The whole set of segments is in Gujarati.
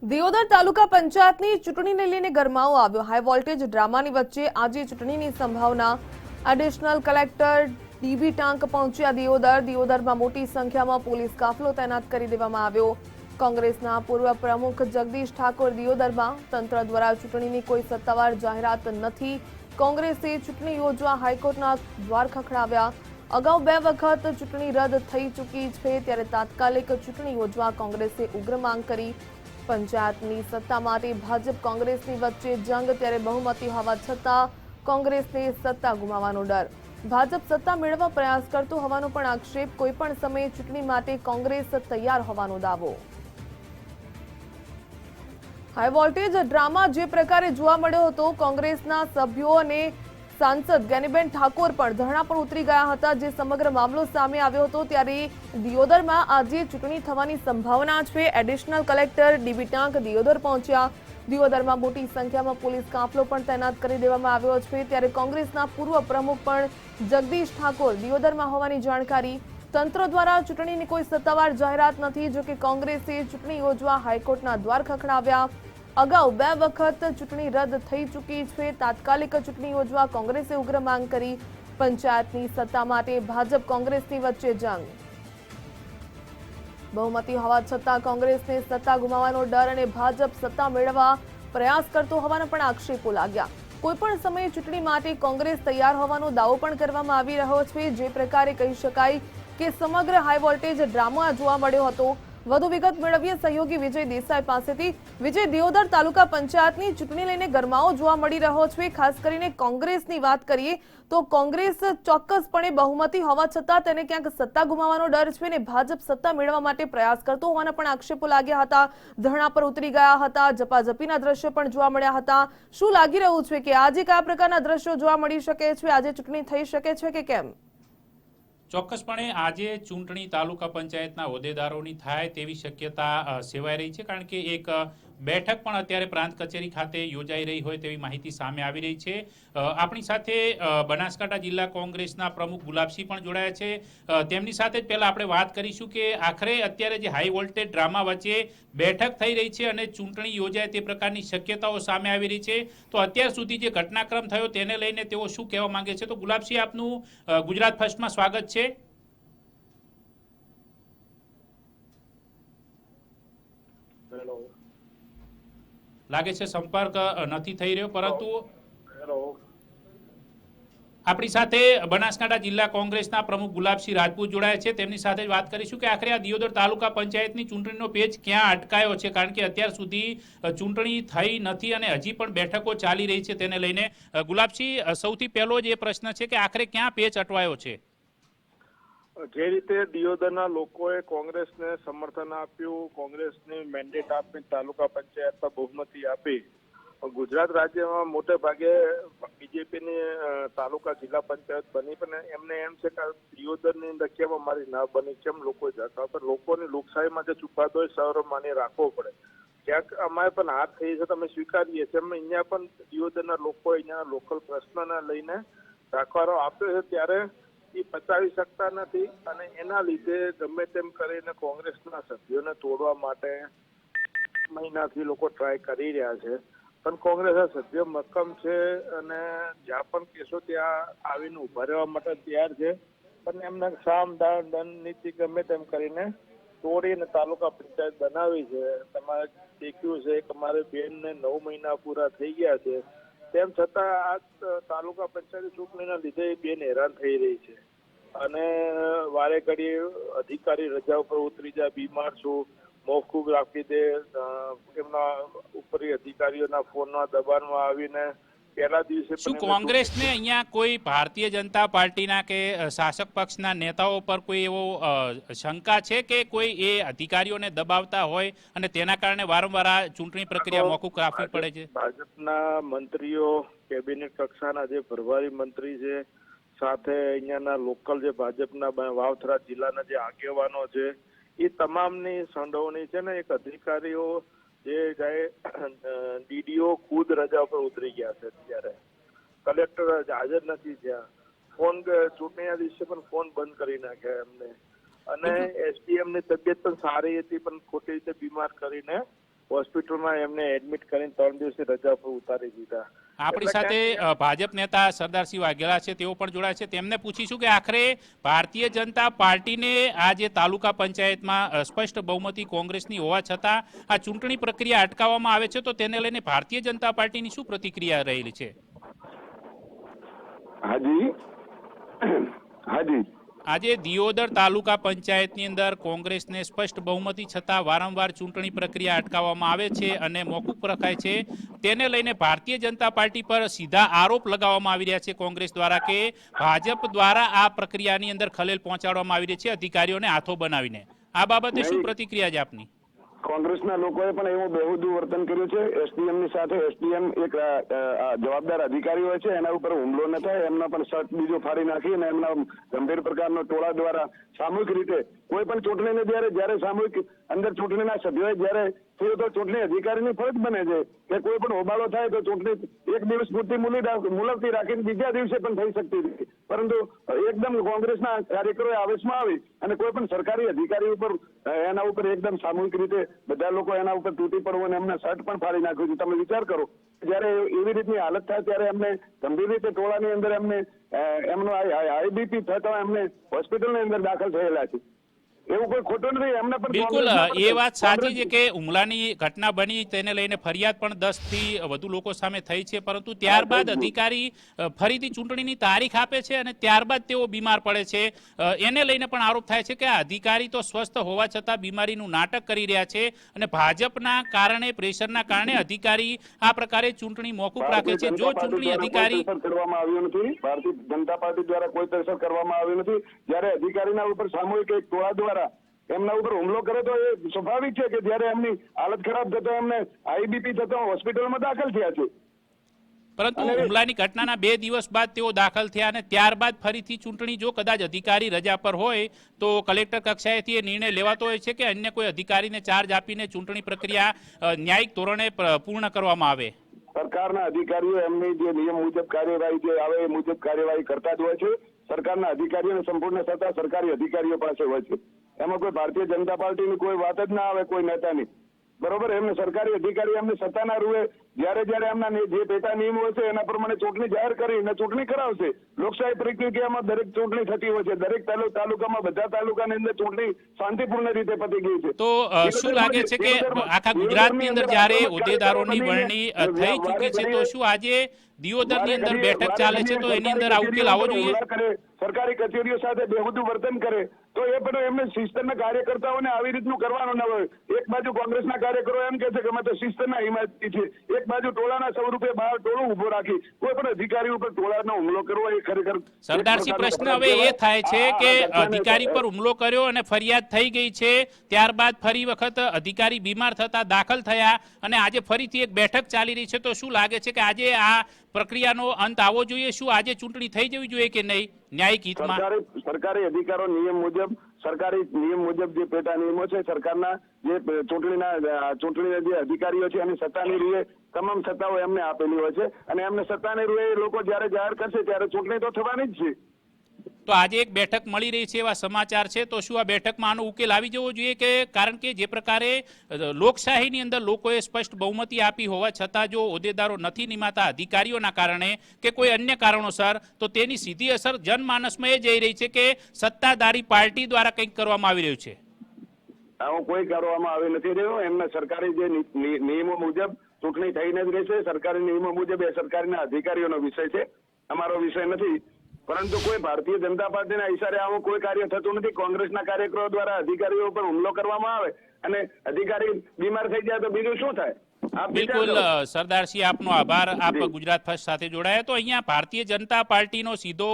દિયોદર તાલુકા પંચાયતની ચૂંટણીને લઈને ગરમાવો આવ્યો। હાઈ વોલ્ટેજ ડ્રામાની વચ્ચે આજે ચૂંટણીની સંભાવના। એડિશનલ કલેક્ટર ડીબી ટાંક પહોંચ્યા દિયોદરમાં મોટી સંખ્યામાં પોલીસ કાફલો તૈનાત કરી દેવામાં આવ્યો। કોંગ્રેસના પૂર્વ પ્રમુખ જગદીશ ઠાકોર દિયોદરમાં। તંત્ર દ્વારા ચૂંટણીની કોઈ સત્તાવાર જાહેરાત નથી। કોંગ્રેસે ચૂંટણી યોજવા હાઈકોર્ટના દ્વાર ખખડાવ્યા। અગાઉ 2 વખત ચૂંટણી રદ થઈ ચૂકી છે, ત્યારે તાત્કાલિક ચૂંટણી યોજવા કોંગ્રેસે ઉગ્ર માંગ કરી। પંચાયતની સત્તા માટે ભાજપ કોંગ્રેસની વચ્ચે જંગ, ત્યારે બહુમતી હોવા છતાં કોંગ્રેસને સત્તા ગુમાવવાનો ડર। ભાજપ સત્તા મેળવવા પ્રયાસ કરતો હોવાનો પણ આક્ષેપ। કોઈપણ સમયે ચૂંટણી માટે કોંગ્રેસ તૈયાર હોવાનો દાવો। હાઈ વોલ્ટેજ ડ્રામા જે પ્રકારે જોવા મળ્યો હતો, કોંગ્રેસના સભ્યો અને સાંસદ જ્ઞાનીબેન ઠાકોર પણ ધરણા પર ઉતરી ગયા હતા, જે સમગ્ર મામલો સામે આવ્યો હતો। ત્યારે દિયોદરમાં આજે ચૂંટણી થવાની સંભાવના છે। એડિશનલ કલેક્ટર ડીબી ટાંક દિયોદર પહોંચ્યા। દિયોદરમાં મોટી સંખ્યામાં પોલીસ કાફલો પણ તૈનાત કરી દેવામાં આવ્યો છે। ત્યારે કોંગ્રેસના પૂર્વ પ્રમુખ પણ જગદીશ ઠાકોર દિયોદરમાં હોવાની જાણકારી। તંત્ર દ્વારા ચૂંટણીની કોઈ સત્તાવાર જાહેરાત નથી, જો કે કોંગ્રેસે ચૂંટણી યોજવા હાઈકોર્ટના દ્વાર ખખડાવ્યા। અગાઉ 2 વખત ચૂંટણી રદ થઈ ચૂકી છે, તાત્કાલિક ચૂંટણી યોજવા કોંગ્રેસે ઉગ્ર માંગ કરી। પંચાયતની સત્તા માટે ભાજપ કોંગ્રેસની વચ્ચે જંગ, બહુમતી હોવા છતાં કોંગ્રેસને સત્તા ગુમાવવાનો ડર અને ભાજપ સત્તા મેળવવા પ્રયાસ કરતો હોવાના પણ આક્ષેપો લાગ્યા। કોઈપણ સમયે ચૂંટણી માટે કોંગ્રેસ તૈયાર હોવાનો દાવો પણ કરવામાં આવી રહ્યો છે। જે પ્રકારે કહી શકાય કે સમગ્ર હાઈ વોલ્ટેજ ડ્રામા જોવા મળ્યો હતો। વધુ વિગત મેળવીએ સહયોગી વિજય દેસાઈ પાસેથી। વિજય, દિયોદર તાલુકા પંચાયતની ચૂંટણી લઈને ગરમાવો જોવા મળી રહ્યો છે। ખાસ કરીને કોંગ્રેસની વાત કરીએ તો કોંગ્રેસ ચોક્કસપણે બહુમતી હોવા છતાં તેને ક્યાંક સત્તા ગુમાવવાનો ડર છે, અને ભાજપ સત્તા મેળવવા માટે પ્રયાસ કરતો હોવાના પણ આક્ષેપો લાગ્યા હતા। ધરણા પર ઉતરી ગયા હતા, ઝપાઝપીના દ્રશ્યો પણ જોવા મળ્યા હતા। શું લાગી રહ્યું છે કે આજે કયા પ્રકારના દ્રશ્યો જોવા મળી શકે છે? આજે ચૂંટણી થઈ શકે છે કે કેમ? ચોક્કસપણે આજે ચૂંટણી તાલુકા પંચાયતના હોદ્દેદારોની થાય તેવી શક્યતા સેવાઈ રહી છે, કારણ કે એક બેઠક પણ અત્યારે પ્રાંત કચેરી ખાતે યોજાઈ રહી હોય તેવી માહિતી સામે આવી રહી છે। આપણી સાથે બનાસકાંઠા જિલ્લા કોંગ્રેસના પ્રમુખ ગુલાબસિંહ પણ જોડાયા છે। તેમની સાથે જ પહેલા આપણે વાત કરીશું કે આખરે અત્યારે જે હાઈ વોલ્ટેજ ડ્રામા વચ્ચે બેઠક થઈ રહી છે અને ચૂંટણી યોજાય તે પ્રકારની શક્યતાઓ સામે આવી રહી છે, તો અત્યાર સુધી જે ઘટનાક્રમ થયો તેને લઈને તેઓ શું કહેવા માંગે છે? તો ગુલાબસિંહ, આપનું ગુજરાત ફર્સ્ટમાં સ્વાગત છે। લાગે છે સંપર્ક નથી થઈ રહ્યો, પરંતુ આપણી સાથે બનાસકાંઠા જિલ્લા કોંગ્રેસના પ્રમુખ ગુલાબસિંહ રાજપૂત જોડાયા છે। તેમની સાથે વાત કરીશું કે આખરે આ દિયોદર તાલુકા પંચાયતની ચૂંટણીનો પેચ ક્યાં અટકાયો છે, કારણ કે અત્યાર સુધી ચૂંટણી થઈ નથી અને હજી પણ બેઠકો ચાલી રહી છે તેને લઈને। ગુલાબસિંહ, સૌથી પહેલો જ એ પ્રશ્ન છે કે આખરે ક્યાં પેચ અટવાયો છે? જે રીતે દિયોદરના લોકોએ કોંગ્રેસને સમર્થન આપ્યું, કોંગ્રેસને મેન્ડેટ આપી તાલુકા પંચાયતમાં બહુમતી આપી, ગુજરાત રાજ્યમાં મોટે ભાગે બીજેપીની તાલુકા જિલ્લા પંચાયત બની, પણ એમને એમ છે કે દિયોદરની અંદર કેમ અમારી ના બની, કેમ લોકો જતા, પણ લોકોની લોકશાહીમાં જે ચુકાદો સર્વમાન્ય રાખવો પડે। ક્યાંક અમારે પણ હાર થઈ છે, તમે સ્વીકારીએ છીએ, અમે અહીંયા પણ દિયોદરના લોકો અહીંયા લોકલ પ્રશ્નને લઈને રાખવાનો આપ્યો છે, ત્યારે એ પચાવી શકતા નથી, અને એના લીધે ગમે તેમ કરીને કોંગ્રેસના સભ્યોને તોડવા માટે મહિનાથી લોકો ટ્રાય કરી રહ્યા છે, પણ કોંગ્રેસના સભ્યો મક્કમ છે અને જ્યાં પણ કહેશો ત્યાં આવીને ઉભા રહેવા માટે તૈયાર છે, પણ એમને સામ દાન દંડ નીતિ ગમે તેમ કરીને તોડીને તાલુકા પંચાયત બનાવી છે। તમારે દેખ્યું છે કે અમારે બેનને 9 મહિના પૂરા થઈ ગયા છે, તેમ છતાં આ તાલુકા પંચાયત ચૂંટણીના લીધે બેન હેરાન થઈ રહી છે, અને વારે ઘડી અધિકારી રજા ઉપર ઉતરી જાય, બીમાર છું, મોકૂફ રાખી દે, એમના ઉપરી અધિકારીઓના ફોનના દબાણમાં આવીને પહેલા દિવસે શું કોંગ્રેસને અહીંયા કોઈ ભારતીય જનતા પાર્ટીના કે શાસક પક્ષના નેતાઓ પર કોઈ એવો શંકા છે કે કોઈ એ અધિકારીઓને દબાવતા હોય અને તેના કારણે વારંવાર આ ચૂંટણી પ્રક્રિયા મોકૂફ રાખવી પડે છે? ભાજપના મંત્રીઓ, કેબિનેટ કક્ષાના જે પ્રભારી મંત્રી છે, સાથે અહીંયાના લોકલ જે ભાજપના વાવથરા જિલ્લાના જે આગેવાનો છે, એ તમામની સંડોવણી છે ને એક અધિકારીઓ જે ડીડીઓ ખુદ રજા ઉપર ઉતરી ગયા છે, ત્યારે કલેક્ટર હાજર નથી થયા, ફોન ચૂંટણીના દિવસે પણ ફોન બંધ કરી નાખ્યા એમને, અને એસડીએમ ની તબિયત પણ સારી હતી પણ ખોટી રીતે બીમાર કરીને હોસ્પિટલમાં એમને એડમિટ કરીને 3 દિવસની રજા પર ઉતારી દીધા. આપણી સાથે ભાજપ નેતા સરદારસિંહ વાઘેલા છે, તેઓ પણ જોડાય છે. તેમને પૂછીશું કે આખરે ભારતીય જનતા પાર્ટીને આ જે તાલુકા પંચાયતમાં સ્પષ્ટ બહુમતી કોંગ્રેસની હોવા છતાં આ ચૂંટણી પ્રક્રિયા અટકાવવામાં આવે છે, તો તેને લઈને ભારતીય જનતા પાર્ટીની શું પ્રતિક્રિયા રહેલી છે? હાજી આજે દિયોદર તાલુકા પંચાયતની અંદર કોંગ્રેસને સ્પષ્ટ બહુમતી છતાં વારંવાર ચૂંટણી પ્રક્રિયા અટકાવવામાં આવે છે અને મોકૂફ રખાય છે. તેને લઈને ભારતીય જનતા પાર્ટી પર સીધા આરોપ લગાવવામાં આવી રહ્યા છે કોંગ્રેસ દ્વારા કે ભાજપ દ્વારા આ પ્રક્રિયાની અંદર ખલેલ પહોંચાડવામાં આવી રહી છે અધિકારીઓને હાથો બનાવીને. આ બાબતે શું પ્રતિક્રિયા છે આપની? કોંગ્રેસના લોકોએ પણ એવું બેહુદું વર્તન કર્યું છે. એસડીએમ ની સાથે એસડીએમ એક જવાબદાર અધિકારી હોય છે, એના ઉપર હુમલો ન થાય એમના પણ શર્ટ બીજો ફાડી નાખી અને એમના ગંભીર પ્રકારનો ટોળા દ્વારા સામૂહિક રીતે કોઈ પણ ચૂંટણીને જ્યારે સામૂહિક અંદર ચૂંટણીના સભ્યોએ જ્યારે થયું તો ચૂંટણી અધિકારીની ફરજ બને છે કે કોઈ પણ હોબાળો થાય તો ચૂંટણી એક દિવસ પૂરતી મુલતવી રાખીને બીજા દિવસે પણ થઈ શકતી હતી. પરંતુ એકદમ કોંગ્રેસના કાર્યકરોએ આવેશમાં આવી અને કોઈ પણ સરકારી અધિકારી ઉપર એના ઉપર એકદમ સામૂહિક રીતે બધા લોકો એના ઉપર તૂટી પડવું અને એમના શર્ટ પણ ફાડી નાખ્યું છે. તમે વિચાર કરો, જયારે એવી રીતની હાલત થાય ત્યારે એમને ગંભીર રીતે ટોળાની અંદર એમને એમનો આઈબીપી થતા એમને હોસ્પિટલની અંદર દાખલ થયેલા છે. એવું કોઈ ખોટું નથી. એમને પણ બિલકુલ એ વાત સાચી છે કે હુમલાની ઘટના બની તેને લઈને ફરિયાદ પણ 10 થી વધુ લોકો સામે થઈ છે, પરંતુ ત્યારબાદ અધિકારી ફરીથી ચૂંટણીની તારીખ આપે છે અને ત્યારબાદ તેઓ બીમાર પડે છે. એને લઈને પણ આરોપ થાય છે કે આ અધિકારી તો સ્વસ્થ હોવા છતાં બીમારીનું નાટક કરી રહ્યા છે અને ભાજપના કારણે પ્રેશરના કારણે અધિકારી આ પ્રકારે ચૂંટણી મોકૂફ રાખે છે. જો ચૂંટણી અધિકારી કરવામાં આવ્યું નથી, ભારતીય જનતા પાર્ટી દ્વારા કોઈ પ્રેશર કરવામાં આવ્યું નથી. જ્યારે અધિકારીના ઉપર સામૂહિક એક ટોળા દ્વારા એમના ઉપર હુમલો કરે તો એ સ્વાભાવિક છે કે જ્યારે એમની હાલત ખરાબ થતા એમને આઈબીપી થતા હોસ્પિટલમાં દાખલ થયા છે. પરંતુ હુમલાની ઘટનાના 2 દિવસ બાદ તેઓ દાખલ થયા અને ત્યારબાદ ફરીથી ચૂંટણી જો કદાચ અધિકારી રજા પર હોય તો કલેક્ટર કક્ષાએથી એ નિર્ણય લેવાતો હોય છે કે અન્ય કોઈ અધિકારીને ચાર્જ આપીને ચૂંટણી પ્રક્રિયા ન્યાયિક ધોરણે પૂર્ણ કરવામાં આવે. સરકારના અધિકારીઓ એમની જે નિયમ મુજબ કાર્યવાહી જે આવે એ મુજબ કાર્યવાહી કરતા જ હોય છે. સરકારના અધિકારીઓને સંપૂર્ણ સત્તા સરકારી અધિકારીઓ પાસે હોય છે. એમાં કોઈ ભારતીય જનતા પાર્ટીની કોઈ વાત જ ના આવે કોઈ નેતાની. બરોબર, એમને સરકારી અધિકારી એમને સત્તાના રૂએ જ્યારે એમના જે પેટા નિયમો હશે એના પ્રમાણે ચૂંટણી જાહેર કરીને ચૂંટણી કરાવશે. લોકશાહી પ્રક્રિયામાં દરેક ચૂંટણી થતી હોય છે. દરેક તાલુકામાં બધા તાલુકાની અંદર ચૂંટણી શાંતિપૂર્ણ રીતે પતી ગઈ છે. તો શું લાગે છે કે આખા ગુજરાતની અંદર જ્યારે હોદ્દેદારોની વરણી થઈ ચૂકી છે તો શું આજે દિયોદરની અંદર બેઠક ચાલે છે તો એની અંદર આ ઉકેલ આવવો જોઈએ? સરકારી કચેરીઓ સાથે બેહુદું વર્તન કરે તો એ પણ એમને શિસ્તના કાર્યકર્તાઓને આવી રીતનું કરવાનું ન હોય. એક બાજુ કોંગ્રેસના કાર્યકરો એમ કે છે કે અમે તો શિસ્તના હિમાયતી છે, એક બાજુ ટોળાના સ્વરૂપે બહાર ટોળું ઉભો રાખી કોઈ પણ અધિકારી ઉપર ટોળાનો હુમલો કરવો એ ખરેખર સરદારસિંહ પ્રશ્ન હવે એ થાય છે કે અધિકારી પર હુમલો કર્યો અને ફરિયાદ થઈ ગઈ છે, ત્યારબાદ ફરી વખત અધિકારી બીમાર થતા દાખલ થયા અને આજે ફરીથી એક બેઠક ચાલી રહી છે, તો શું લાગે છે કે આજે આ પ્રક્રિયાનો અંત આવવો જોઈએ? શું આજે ચૂંટણી થઈ જવી જોઈએ કે નહીં ન્યાયિક હિતમાં? સરકારી અધિકારો નિયમ મુજબ સરકારી નિયમ મુજબ જે પેટા નિયમો છે સરકારના જે ચૂંટણીના જે અધિકારીઓ છે એની સત્તાની રૂએ તમામ સત્તાઓ એમને આપેલી હોય છે અને એમને સત્તાની રૂએ લોકો જ્યારે જાહેર કરશે ત્યારે ચૂંટણી તો થવાની જ છે. તો આજે એક બેઠક મળી રહી છે એવા સમાચાર છે, તો શું આ બેઠકમાં આનો ઉકેલ આવી જવો જોઈએ? કે કારણ કે જે પ્રકારે લોકશાહીની અંદર લોકોએ સ્પષ્ટ બહુમતી આપી હોવા છતાં જો હોદ્દેદારો નથી નિમાતા અધિકારીઓના કારણે કે કોઈ અન્ય કારણોસર, તો તેની સીધી અસર જનમાનસમાં એ જઈ રહી છે કે સત્તાધારી પાર્ટી દ્વારા કંઈક કરવામાં આવી રહ્યું છે. આવું કોઈ કરવામાં આવી નથી રહ્યું. એમના સરકારી જે નિયમો મુજબ ચૂંટણી થઈને જ રહેશે. સરકારી નિયમો મુજબ એ સરકારના અધિકારીઓનો વિષય છે, અમારો વિષય નથી. પરંતુ કોઈ ભારતીય જનતા પાર્ટીના ઈશારે આવું કોઈ કાર્ય થતું નથી. કોંગ્રેસના કાર્યકરો દ્વારા અધિકારીઓ પર હુમલો કરવામાં આવે અને અધિકારી બીમાર થઈ જાય તો બીજું શું થાય? બિલકુલ સરદારસિંહ, આપનો આભાર. આપ ગુજરાત ફર્સ્ટ સાથે જોડાયા. તો અહીંયા ભારતીય જનતા પાર્ટીનો સીધો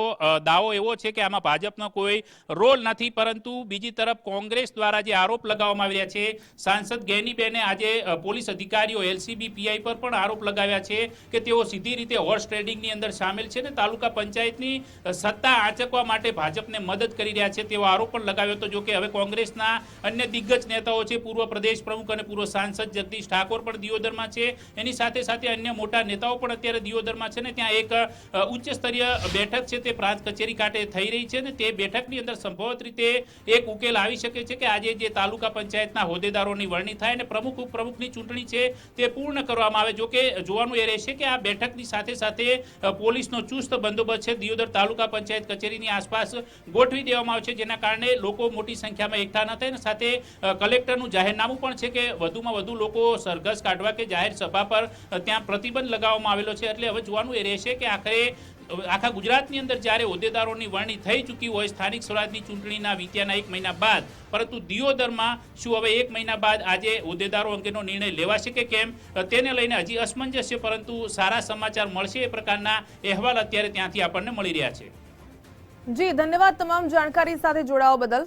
દાવો એવો છે કે આમાં ભાજપનો કોઈ રોલ નથી, પરંતુ બીજી તરફ કોંગ્રેસ દ્વારા જે આરોપ લગાવવામાં આવ્યા છે, સાંસદ ગેનીબેને આજે પોલીસ અધિકારીઓ એલસીબી પીઆઈ પર પણ આરોપ લગાવ્યા છે કે તેઓ સીધી રીતે હોર્સ ટ્રેડિંગની અંદર સામેલ છે ને તાલુકા પંચાયતની સત્તા આંચકવા માટે ભાજપને મદદ કરી રહ્યા છે તેવો આરોપ પણ લગાવ્યો હતો. જો કે હવે કોંગ્રેસના અન્ય દિગ્ગજ નેતાઓ છે, પૂર્વ પ્રદેશ પ્રમુખ અને પૂર્વ સાંસદ જગદીશ ઠાકોર પણ દિયોદર દિયોદરમાં છે, એની સાથે સાથે અન્ય મોટા નેતાઓ પણ અત્યારે દિયોદરમાં છે ને ત્યાં એક ઉચ્ચ સ્તરીય બેઠક છે તે પ્રાંત કચેરી ખાતે થઈ રહી છે ને તે બેઠકની અંદર સંભવત રીતે એક ઉકેલ આવી શકે છે કે આજે જે તાલુકા પંચાયતના હોદ્દેદારોની વરણી થાય અને પ્રમુખ ઉપપ્રમુખની ચૂંટણી છે તે પૂર્ણ કરવામાં આવે. જો કે જોવાનું એ રહેશે કે આ બેઠકની સાથે સાથે પોલીસનો ચુસ્ત બંદોબસ્ત છે દિયોદર તાલુકા પંચાયત કચેરીની આસપાસ ગોઠવી દેવામાં આવે છે, જેના કારણે લોકો મોટી સંખ્યામાં એકઠા ન થાય. સાથે કલેક્ટરનું જાહેરનામું પણ છે કે વધુમાં વધુ લોકો સરઘસ કાઢવા કે જાહેર સભા પર ત્યાં પ્રતિબંધ લગાવવામાં આવેલો છે. એટલે હવે જોવાનું એ રહેશે કે આખા ગુજરાતની અંદર જ્યારે હોદ્દેદારોની વરણી થઈ ચૂકી હોય સ્થાનિક સ્વરાજની ચૂંટણીના વીત્યાના 1 મહિના બાદ, પરંતુ દિયોદરમાં શું હવે 1 મહિના બાદ આજે હોદ્દેદારો અંગેનો નિર્ણય લેવાશે કે કેમ તેને લઈને હજી અસમંજસ છે, પરંતુ સારા સમાચાર મળશે એ પ્રકારના અહેવાલ અત્યારે ત્યાંથી આપણને મળી રહ્યા છે. જી ધન્યવાદ તમામ જાણકારી સાથે જોડાવા બદલ.